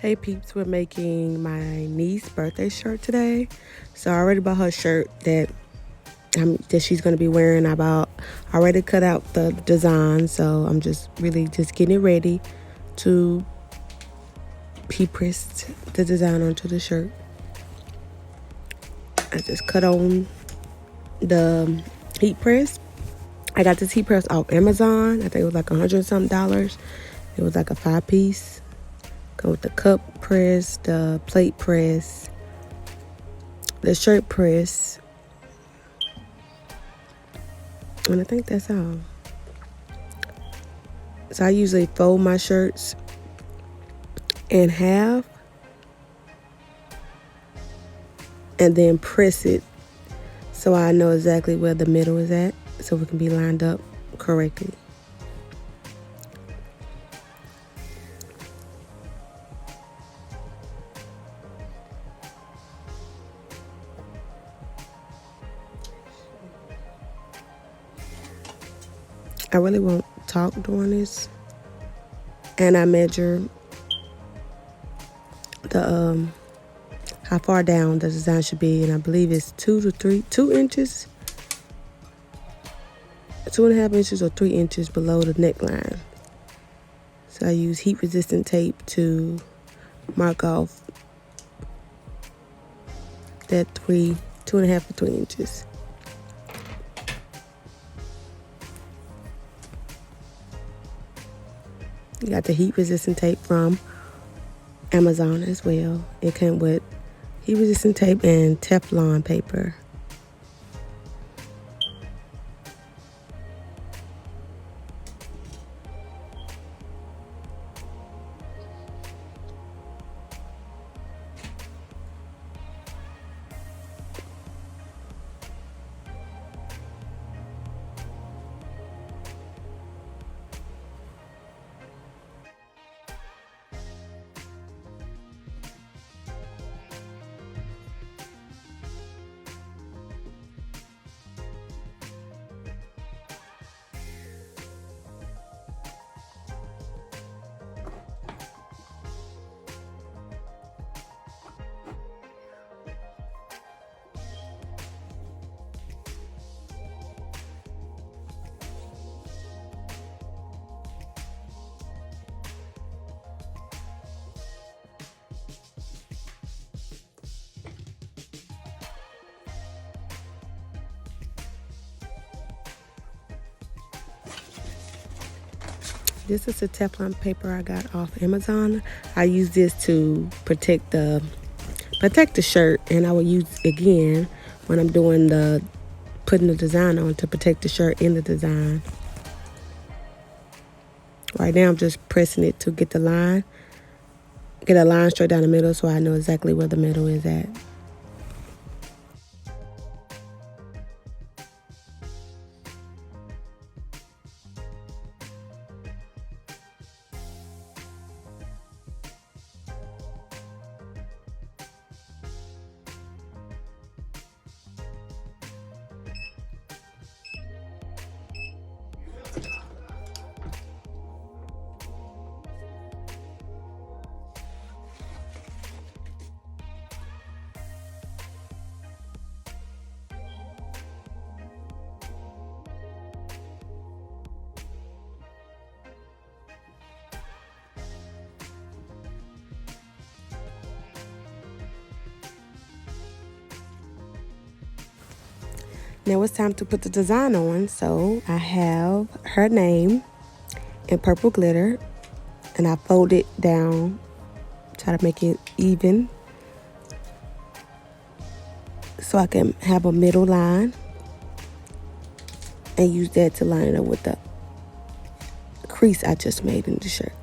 Hey peeps, we're making my niece's birthday shirt today. So I already bought her shirt that she's gonna be wearing. I already cut out the design, so I'm just getting it ready to press the design onto the shirt. I just cut on the heat press. I got this heat press off Amazon. I think it was like $100 something. It was like a 5-piece. Go with the cup press, the plate press, the shirt press, and I think that's all. So I usually fold my shirts in half and then press it so I know exactly where the middle is at, so it can be lined up correctly. I really won't talk during this, and I measure the how far down the design should be, and I believe it's 2 inches, 2.5 inches or 3 inches below the neckline. So I use heat resistant tape to mark off that 2.5 to 3 inches. You got the heat resistant tape from Amazon as well. It came with heat resistant tape and teflon paper. This is the Teflon paper I got off Amazon. I use this to protect the shirt, and I will use again when I'm doing putting the design on to protect the shirt in the design. Right now I'm just pressing it to get a line straight down the middle, so I know exactly where the middle is at. Now it's time to put the design on. So I have her name in purple glitter, and I fold it down, try to make it even so I can have a middle line, and use that to line it up with the crease I just made in the shirt.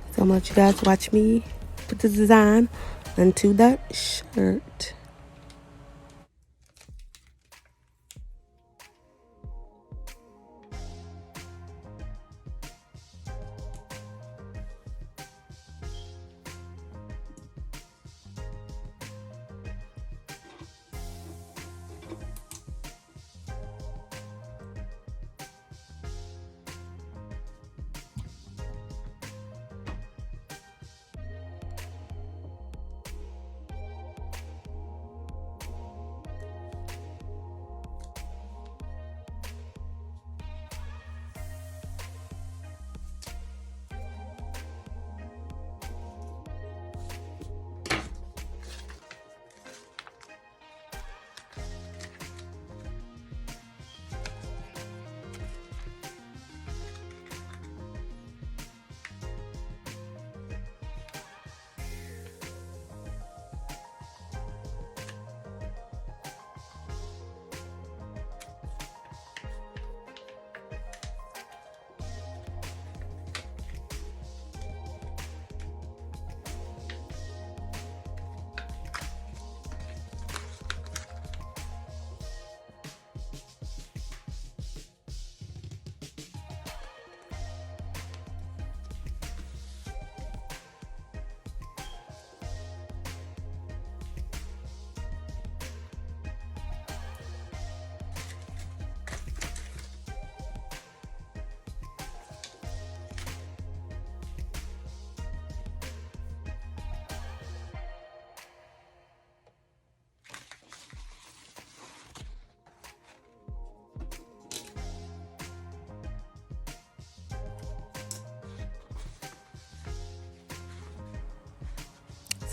So I'm gonna let you guys watch me put the design onto the shirt.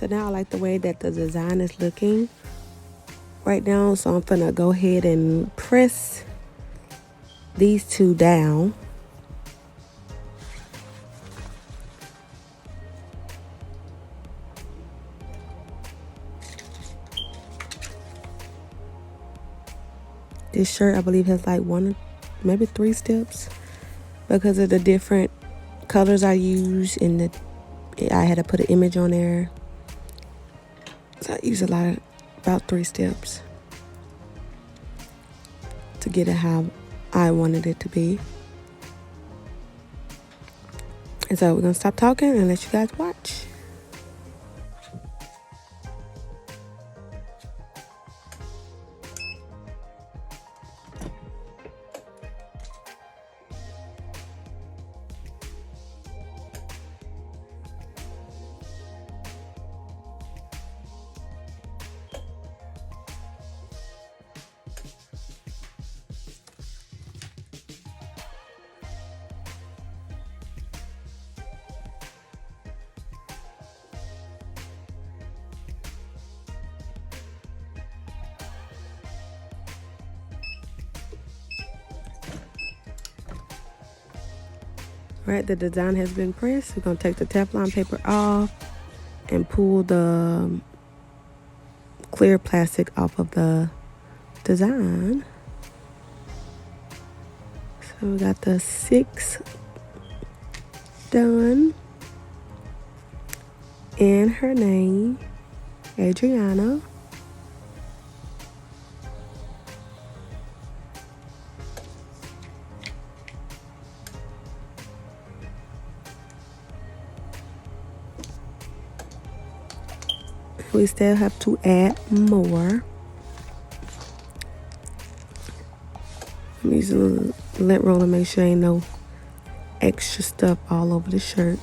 So now I like the way that the design is looking right now. So I'm gonna go ahead and press these two down. This shirt, I believe, has like one, maybe 3 steps because of the different colors I use. I had to put an image on there. So I use about 3 steps to get it how I wanted it to be. And so we're gonna stop talking and let you guys watch. Right, the design has been pressed. We're gonna take the Teflon paper off and pull the clear plastic off of the design. So we got the 6 done. And her name, Adriana. We still have to add more. I'm using a lint roller to make sure ain't no extra stuff all over the shirt,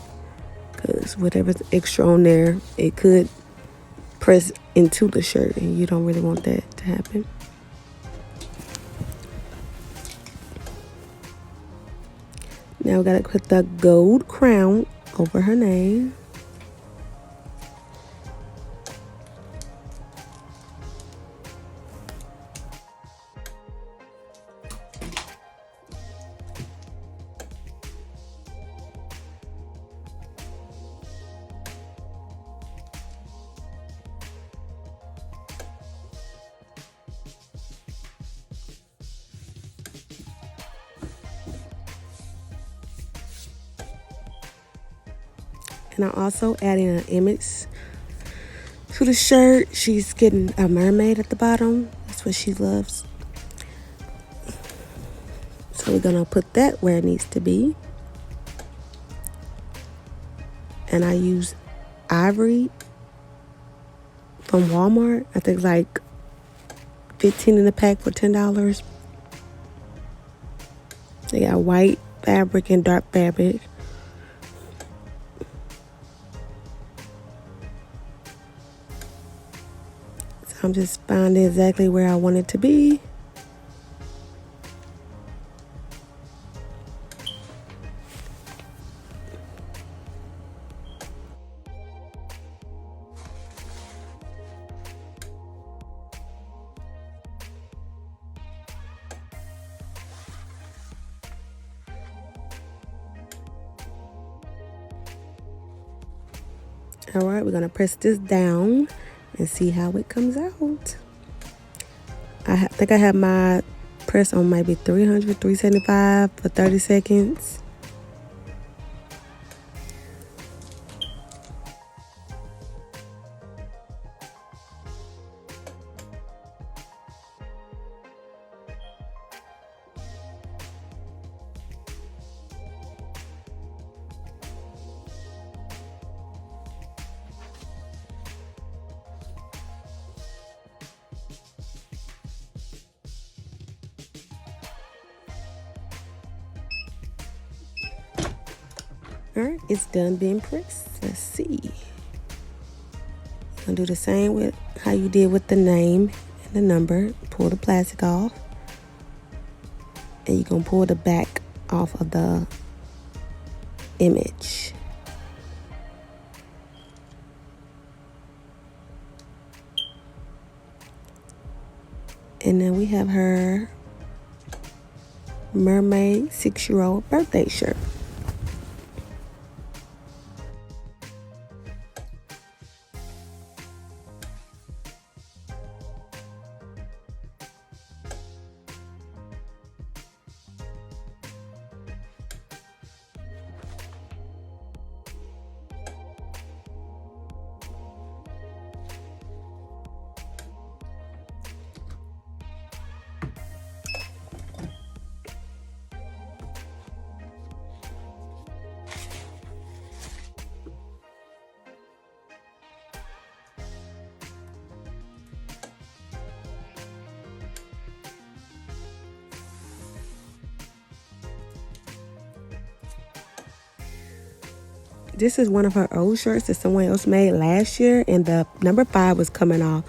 because whatever's extra on there, it could press into the shirt, and you don't really want that to happen. Now we gotta put the gold crown over her name. And I'm also adding an image to the shirt. She's getting a mermaid at the bottom. That's what she loves. So we're gonna put that where it needs to be. And I use ivory from Walmart. I think like 15 in the pack for $10. They got white fabric and dark fabric. So I'm just finding exactly where I want it to be. All right, we're gonna press this down and see how it comes out. I think I have my press on maybe 300, 375 for 30 seconds. All right, it's done being pressed. Let's see. Gonna do the same with how you did with the name and the number. Pull the plastic off, and you're gonna pull the back off of the image. And then we have her mermaid 6-year-old birthday shirt. This is one of her old shirts that someone else made last year, and the number 5 was coming off.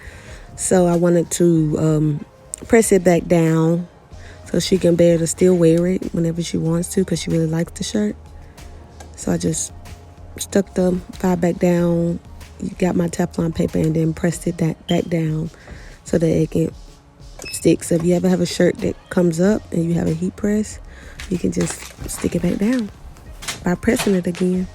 So I wanted to press it back down so she can be able to still wear it whenever she wants to, because she really likes the shirt. So I just stuck the 5 back down, got my Teflon paper, and then pressed it back down so that it can stick. So if you ever have a shirt that comes up and you have a heat press, you can just stick it back down by pressing it again.